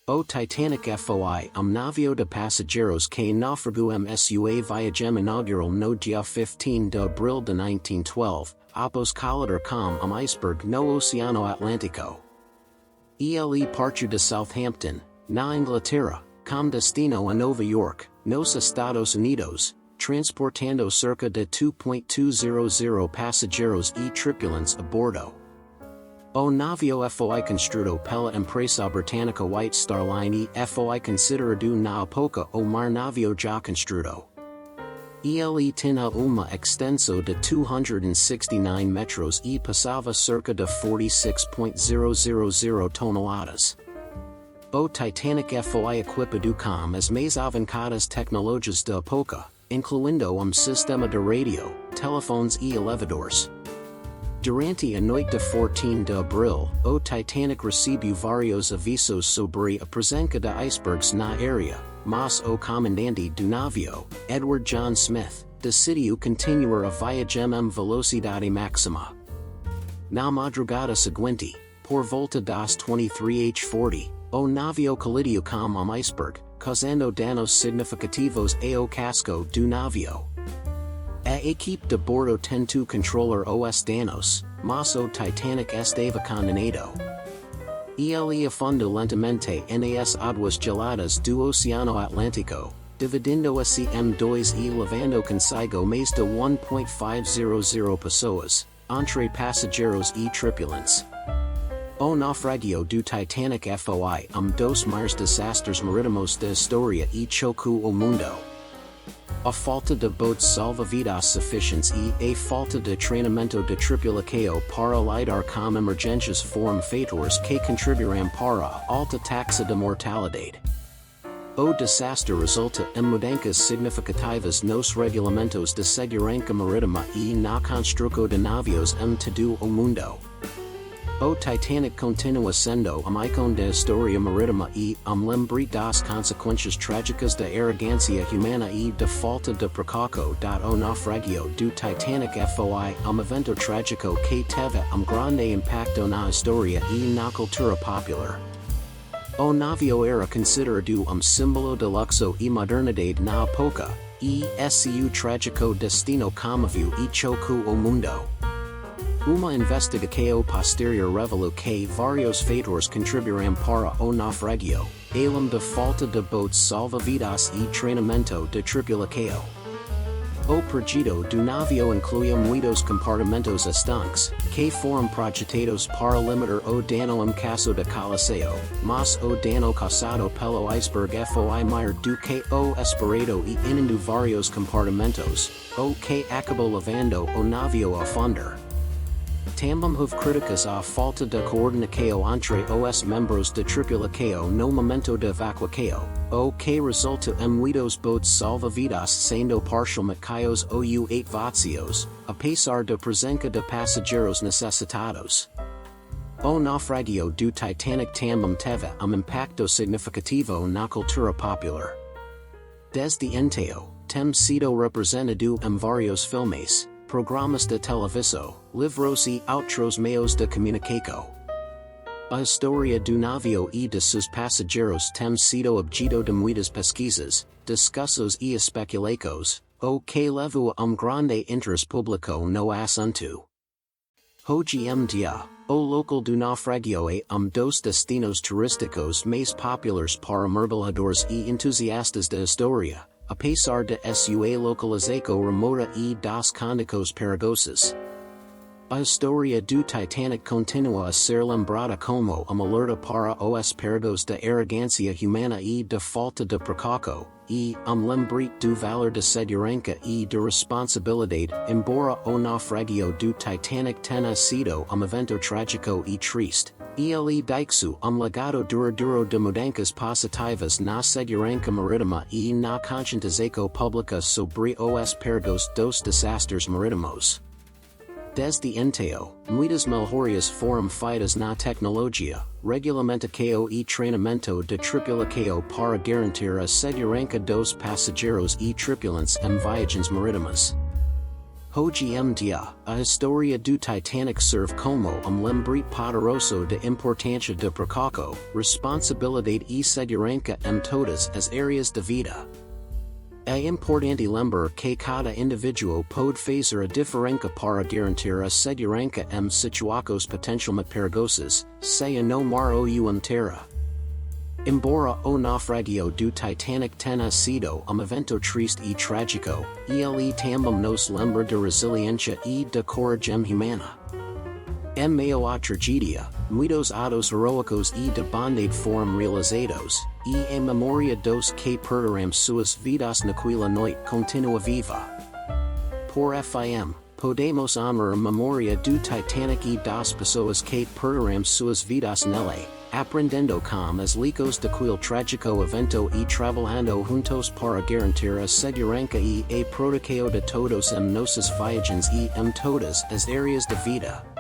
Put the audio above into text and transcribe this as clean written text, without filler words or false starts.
O Titanic foi navio de passageiros que naufragou sua viagem inaugural no dia 15 de abril de 1912, após colidir com iceberg no Oceano Atlântico. Ele partiu de Southampton, na Inglaterra, com destino a Nova York, nos Estados Unidos, transportando cerca de 2.200 passageiros e tripulantes a bordo. O navio foi construído pela empresa britânica White Star Line e foi considerado na época o maior navio já construído. Ele tinha uma extensão de 269 metros e pesava cerca de 46.000 toneladas. O Titanic foi equipado com as mais avançadas tecnologias da época, incluindo sistema de rádio, telefones e elevadores. Durante a noite de 14 de abril, o Titanic recebeu vários avisos sobre a presença de icebergs na área, mas o comandante do navio, Edward John Smith, decidiu continuar a viagem em velocidade máxima. Na madrugada seguinte, por volta das 23h40, o navio colidiu com iceberg, causando danos significativos ao casco do navio. A equipe de bordo tentou controlar os danos, mas o Titanic estava condenado. Ele afundou lentamente nas águas geladas do Oceano Atlântico, dividindo assim em dois e levando consigo mais de 1.500 pessoas, entre passageiros e tripulantes. O naufragio do Titanic foi dos maiores desastres marítimos da história e chocou o mundo. A falta de boats salva-vidas suficientes e a falta de treinamento de tripulação para lidar com emergências foram fatores que contribuíram para a alta taxa de mortalidade. O desastre resulta em mudanças significativas nos regulamentos de segurança marítima e na construção de navios em todo o mundo. O Titanic continua sendo ícone da história marítima e lembre das consequências trágicas da arrogância humana e da falta de precaução. O naufragio do Titanic foi evento trágico que teve grande impacto na história e na cultura popular. O navio era considerado símbolo de luxo e modernidade na época, e seu trágico destino comoveu e chocou o mundo. Uma investigação posterior revelou que vários fatores contribuíram para o naufragio, além da falta de boats salva-vidas e treinamento de tripulação. O projeto do navio incluía muitos compartimentos estanques, que foram projetados para limitar o dano em caso de colapso, mas o dano causado pelo iceberg foi maior do que o esperado e inundou vários compartimentos, o que acabou levando o navio a afundar. Também houve críticas à falta de coordenação entre os membros da tripulação no momento de evacuação, o que resultou em muitos boats salva-vidas sendo parcialmente caídos ou vazios, apesar da presença de passageiros necessitados. O naufragio do Titanic também teve impacto significativo na cultura popular. Desde então, tem sido representado em vários filmes, programas de televisão, livros e outros meios de comunicação. A história do navio e de seus passageiros tem sido objeto de muitas pesquisas, discussões e especulações, o que levou a grande interesse público no assunto. Hoje em dia, o local do naufragio é dos destinos turísticos mais populares para mergulhadores e entusiastas da história, apesar de sua localização remota e das condições perigosas. A história do Titanic continua a ser lembrada como alerta para os perigos da arrogância humana e da falta de precaução, e lembrete do valor da segurança e da responsabilidade. Embora o naufragio do Titanic tenha sido evento trágico e triste, ele deixou legado duradouro de mudanças positivas na segurança marítima e na conscientização pública sobre os perigos dos desastres marítimos. Desde então, muitas melhorias foram feitas na tecnologia, regulamentação e treinamento de tripulação para garantir a segurança dos passageiros e tripulantes em viagens marítimas. Hoje em dia, a historia do Titanic serve como lembrete poderoso de importância de prococo, responsabilidade e segurança em todas as áreas da vida. É importante lembrar que cada indivíduo pode fazer a diferença para garantir a segurança em situações potencialmente perigosas, seja no mar ou em terra. Embora o naufragio do Titanic tenha sido evento triste e trágico, ele também nos lembra de resiliência e de coragem humana. Em meio à tragédia, muitos atos heroicos e de bondade foram realizados, e a memória dos que perderam suas vidas naquela noite continua viva. Por fim, podemos honrar a memória do Titanic e das pessoas que perderam suas vidas nele, aprendendo com as lições daquele trágico evento e trabalhando juntos para garantir a segurança e a proteção de todos em nossas viagens e em todas as áreas da vida.